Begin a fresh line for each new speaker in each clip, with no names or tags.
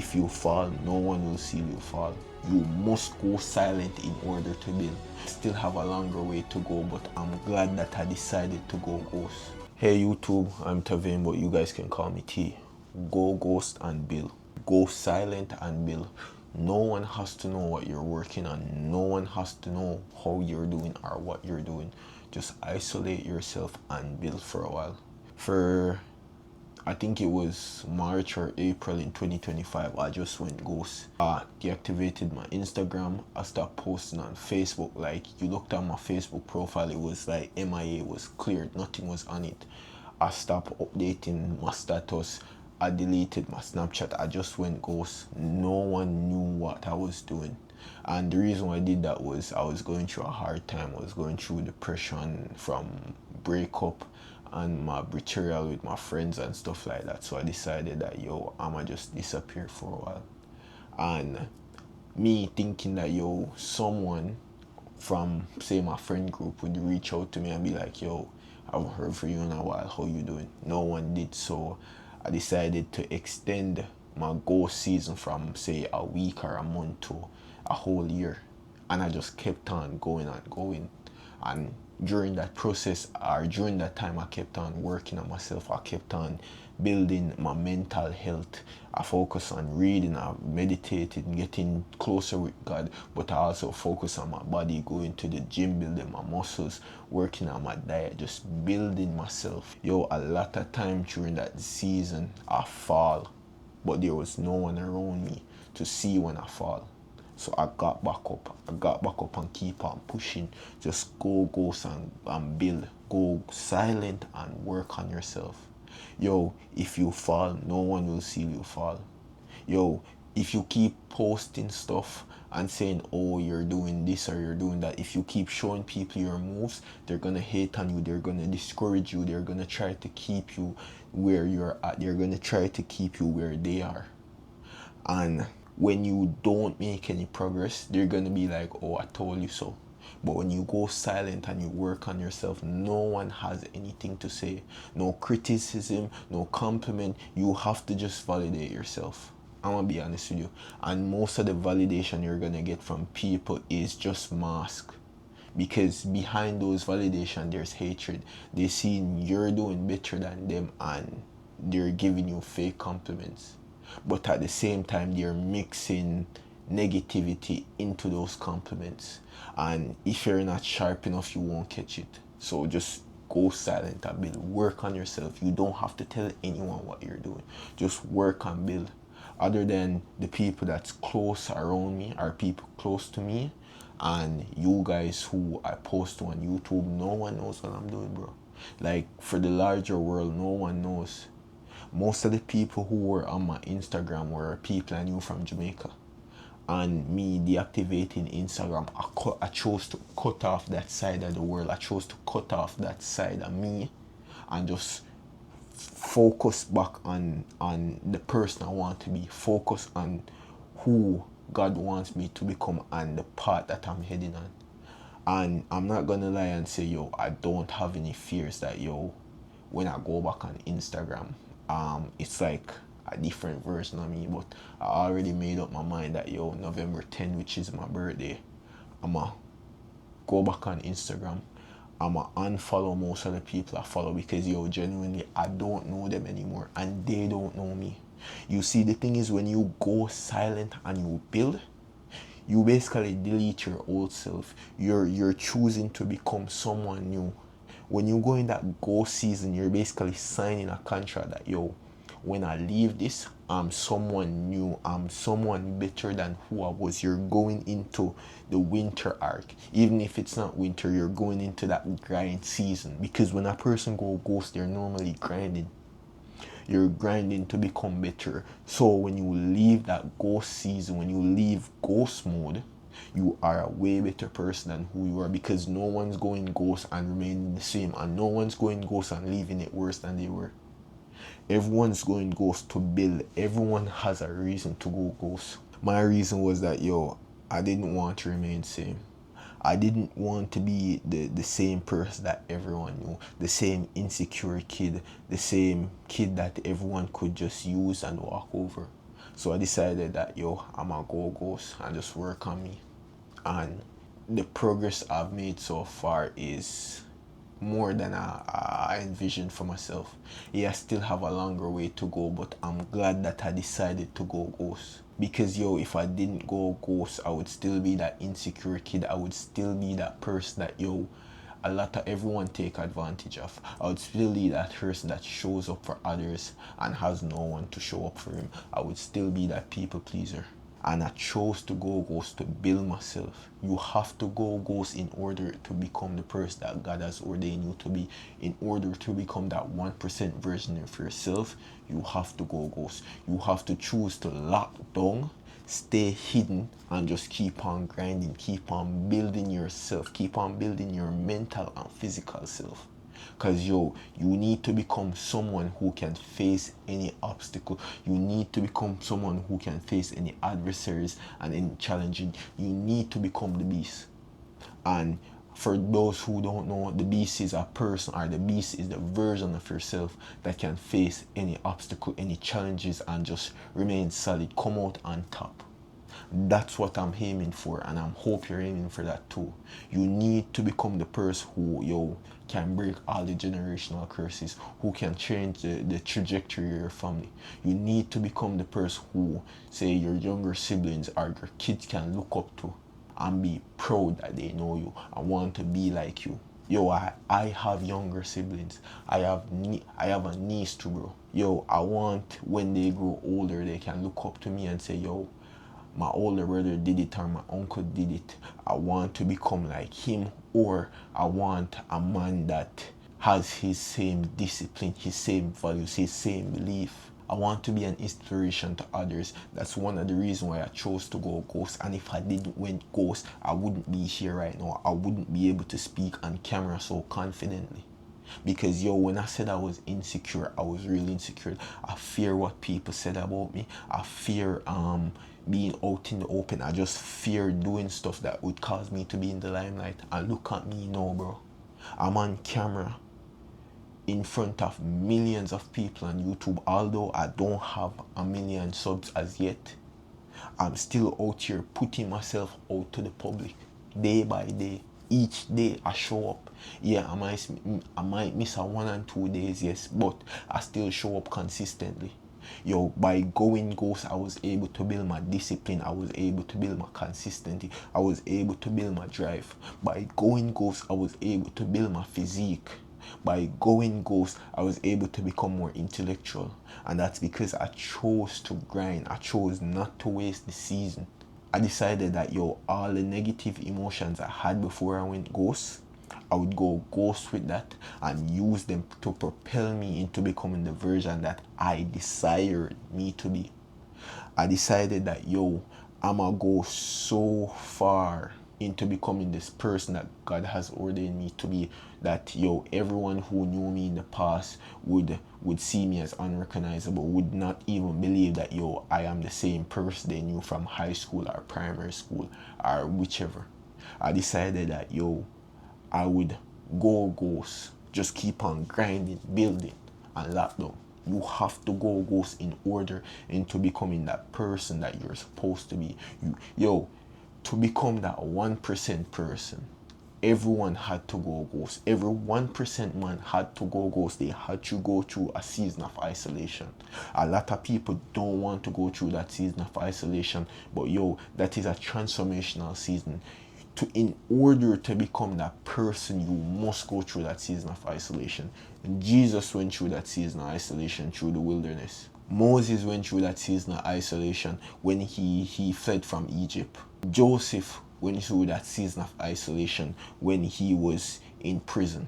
if you fall, no one will see you fall. You must go silent in order to build. Still have a longer way to go, but I'm glad that I decided to go ghost. Hey YouTube, I'm Tavin, but you guys can call me T. Go ghost and build. Go silent and build. No one has to know what you're working on. No one has to know how you're doing or what you're doing. Just isolate yourself and build for a while. For I think it was March or April in 2025, I just went ghost. I deactivated my Instagram. I stopped posting on Facebook. Like, you looked at my Facebook profile, it was like MIA, was cleared, nothing was on it. I stopped updating my status. I deleted my Snapchat. I just went ghost. No one knew what I was doing. And the reason why I did that was I was going through a hard time. I was going through depression from breakup and my betrayal with my friends and stuff like that. So I decided that, yo, I'ma just disappear for a while. And me thinking that, yo, someone from, say, my friend group would reach out to me and be like, yo, I haven't heard from you in a while, how you doing? No one did. So I decided to extend my ghost season from, say, a week or a month to a whole year. And I just kept on going and going. And during that process, or during that time, I kept on working on myself. I kept on building my mental health. I focused on reading, I meditated, getting closer with God, but I also focused on my body, going to the gym, building my muscles, working on my diet, just building myself. Yo, a lot of time during that season, I fall, but there was no one around me to see when I fall. So I got back up. I got back up and keep on pushing. Just go and build. Go silent and work on yourself. Yo, if you fall, no one will see you fall. Yo, if you keep posting stuff and saying, oh, you're doing this or you're doing that, if you keep showing people your moves, they're gonna hate on you, they're gonna discourage you, they're gonna try to keep you where you're at, they're gonna try to keep you where they are. And when you don't make any progress, they're gonna be like, oh, I told you so. But when you go silent and you work on yourself, no one has anything to say. No criticism, no compliment. You have to just validate yourself. I'm gonna be honest with you. And most of the validation you're gonna get from people is just mask. Because behind those validation, there's hatred. They see you're doing better than them and they're giving you fake compliments. But at the same time, they're mixing negativity into those compliments. And if you're not sharp enough, you won't catch it. So just go silent and build. Work on yourself. You don't have to tell anyone what you're doing. Just work and build. Other than the people that's close around me or people close to me, and you guys who I post on YouTube, no one knows what I'm doing, bro. Like, for the larger world, no one knows. Most of the people who were on my Instagram were people I knew from Jamaica. And me deactivating Instagram, I chose to cut off that side of the world. I chose to cut off that side of me and just focus back on the person I want to be. Focus on who God wants me to become and the path that I'm heading on. And I'm not gonna lie and say, yo, I don't have any fears that, yo, when I go back on Instagram, it's like a different version of me. But I already made up my mind that, yo, November 10th, which is my birthday, I'ma go back on Instagram. I'ma unfollow most of the people I follow because, yo, genuinely, I don't know them anymore and they don't know me. You see, the thing is, when you go silent and you build, you basically delete your old self. You're choosing to become someone new. When you go in that ghost season, you're basically signing a contract that, yo, when I leave this, I'm someone new. I'm someone better than who I was. You're going into the winter arc. Even if it's not winter, you're going into that grind season. Because when a person go ghost, they're normally grinding. You're grinding to become better. So when you leave that ghost season, when you leave ghost mode, you are a way better person than who you are, because no one's going ghost and remaining the same, and no one's going ghost and leaving it worse than they were. Everyone's going ghost to build. Everyone has a reason to go ghost. My reason was that, yo, I didn't want to remain same. I didn't want to be the same person that everyone knew, the same insecure kid, the same kid that everyone could just use and walk over. So I decided that yo, I'ma go ghost and just work on me. And the progress I've made so far is more than I envisioned for myself. Yeah, I still have a longer way to go, but I'm glad that I decided to go ghost. Because yo, if I didn't go ghost, I would still be that insecure kid. I would still be that person that yo, a lot of everyone take advantage of. I would still be that person that shows up for others and has no one to show up for him. I would still be that people pleaser. And I chose to go ghost to build myself. You have to go ghost in order to become the person that God has ordained you to be. In order to become that 1% version of yourself, you have to go ghost. You have to choose to lock down, stay hidden, and just keep on grinding, keep on building yourself, keep on building your mental and physical self. Because yo, you need to become someone who can face any obstacle. You need to become someone who can face any adversaries and any challenging. You need to become the beast. And for those who don't know, the beast is a person, or the beast is the version of yourself that can face any obstacle, any challenges, and just remain solid, come out on top. That's what I'm aiming for, and I hope you're aiming for that too. You need to become the person who yo can break all the generational curses, who can change the trajectory of your family. You need to become the person who, say, your younger siblings or your kids can look up to and be proud that they know you and want to be like you. Yo, I have younger siblings. I have a niece too, bro. Yo, I want when they grow older, they can look up to me and say, yo, my older brother did it or my uncle did it. I want to become like him, or I want a man that has his same discipline, his same values, his same belief. I want to be an inspiration to others. That's one of the reasons why I chose to go ghost. And if I didn't went ghost, I wouldn't be here right now. I wouldn't be able to speak on camera so confidently. Because yo, when I said I was insecure, I was really insecure. I fear what people said about me. I fear being out in the open. I just fear doing stuff that would cause me to be in the limelight. And look at me now, bro. I'm on camera in front of millions of people on YouTube. Although I don't have a million subs as yet, I'm still out here putting myself out to the public day by day. Each day I show up. Yeah, I might miss a 1 and 2 days, yes, but I still show up consistently. Yo, by going ghost, I was able to build my discipline. I was able to build my consistency. I was able to build my drive. By going ghost, I was able to build my physique. By going ghost, I was able to become more intellectual. And that's because I chose to grind. I chose not to waste the season. I decided that yo, all the negative emotions I had before I went ghost, I would go ghost with that and use them to propel me into becoming the version that I desired me to be. I decided that yo, I'ma go so far into becoming this person that God has ordained me to be, that yo, everyone who knew me in the past would see me as unrecognizable, would not even believe that yo, I am the same person they knew from high school or primary school or whichever. I decided that yo, I would go ghost, just keep on grinding, building, and lock down. You have to go ghost in order into becoming that person that you're supposed to be. Yo, to become that 1% person, everyone had to go ghost. Every 1% man had to go ghost. They had to go through a season of isolation. A lot of people don't want to go through that season of isolation, but yo, that is a transformational season. In order to become that person, you must go through that season of isolation. And Jesus went through that season of isolation through the wilderness. Moses went through that season of isolation when he fled from Egypt. Joseph went through that season of isolation when he was in prison.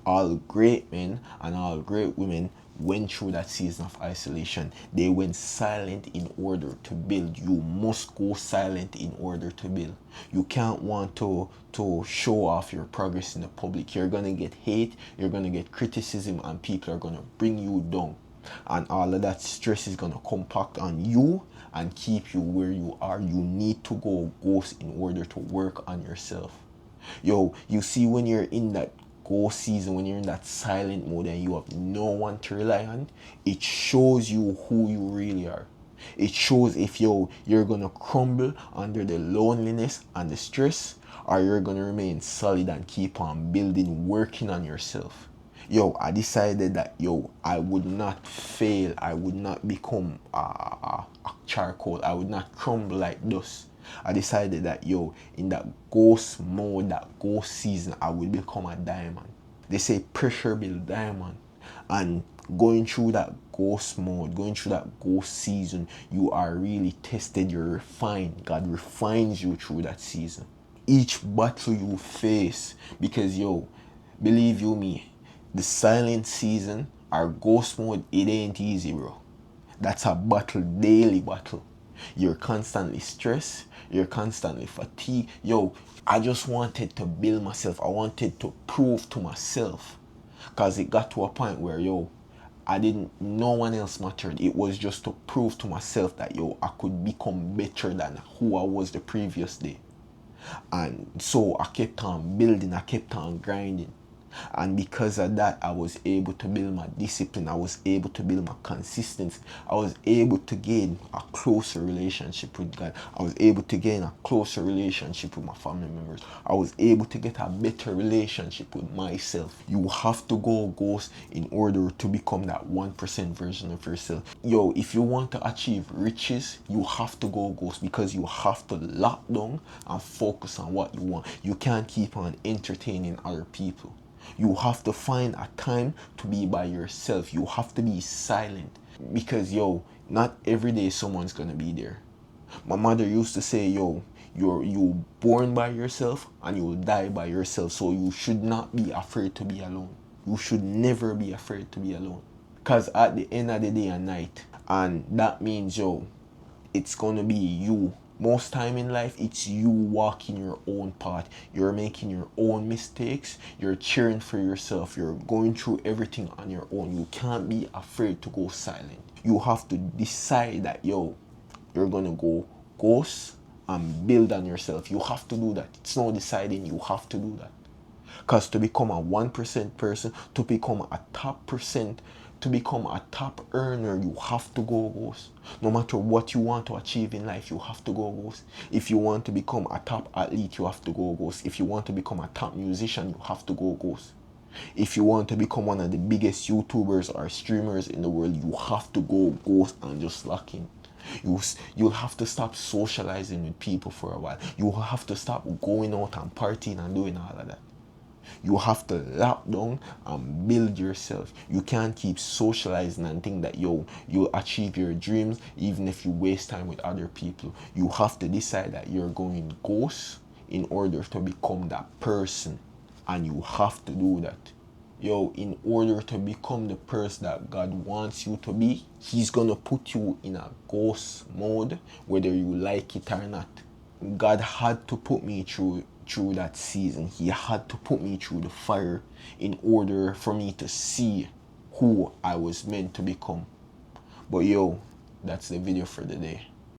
All great men and all great women went through that season of isolation. They went silent in order to build. You must go silent in order to build. You can't want to show off your progress in the public. You're going to get hate, you're going to get criticism, and people are going to bring you down. And all of that stress is going to compact on you and keep you where you are. You need to go ghost in order to work on yourself. Yo, you see, when you're in that ghost season, when you're in that silent mode and you have no one to rely on, it shows you who you really are. It shows if you're gonna crumble under the loneliness and the stress, or you're gonna remain solid and keep on building, working on yourself. I decided that I would not fail. I would not become a charcoal. I would not crumble like dust. I decided that in that ghost mode, that ghost season, I would become a diamond. They say pressure build diamond, and going through that ghost mode, going through that ghost season, you are really tested. You're refined. God refines you through that season. Each battle you face, because believe you me, the silent season or ghost mode, it ain't easy, bro. That's a battle, daily battle. You're constantly stressed, you're constantly fatigued. I just wanted to build myself. I wanted to prove to myself, because it got to a point where no one else mattered. It was just to prove to myself that I could become better than who I was the previous day. And so I kept on building, I kept on grinding. And because of that, I was able to build my discipline. I was able to build my consistency. I was able to gain a closer relationship with God. I was able to gain a closer relationship with my family members. I was able to get a better relationship with myself. You have to go ghost in order to become that 1% version of yourself. If you want to achieve riches, you have to go ghost, because you have to lock down and focus on what you want. You can't keep on entertaining other people. You have to find a time to be by yourself. You have to be silent, because not every day someone's gonna be there. My mother used to say, you born by yourself and you will die by yourself. So you should not be afraid to be alone. You should never be afraid to be alone, because at the end of the day and night, and that means it's gonna be you. Most time in life, it's you walking your own path. You're making your own mistakes. You're cheering for yourself. You're going through everything on your own. You can't be afraid to go silent. You have to decide that you're gonna go ghost and build on yourself. You have to do that. It's not deciding. You have to do that. Because to become a 1% person, to become a top percent, to become a top earner, you have to go ghost. No matter what you want to achieve in life, you have to go ghost. If you want to become a top athlete, you have to go ghost. If you want to become a top musician, you have to go ghost. If you want to become one of the biggest YouTubers or streamers in the world, you have to go ghost and just lock in. You'll have to stop socializing with people for a while. You have to stop going out and partying and doing all of that. You have to lock down and build yourself. You can't keep socializing and think that you'll achieve your dreams even if you waste time with other people. You have to decide that you're going ghost in order to become that person, and you have to do that. In order to become the person that God wants you to be, He's gonna put you in a ghost mode, whether you like it or not. God had to put me through that season. He had to put me through the fire in order for me to see who I was meant to become. But that's the video for the day.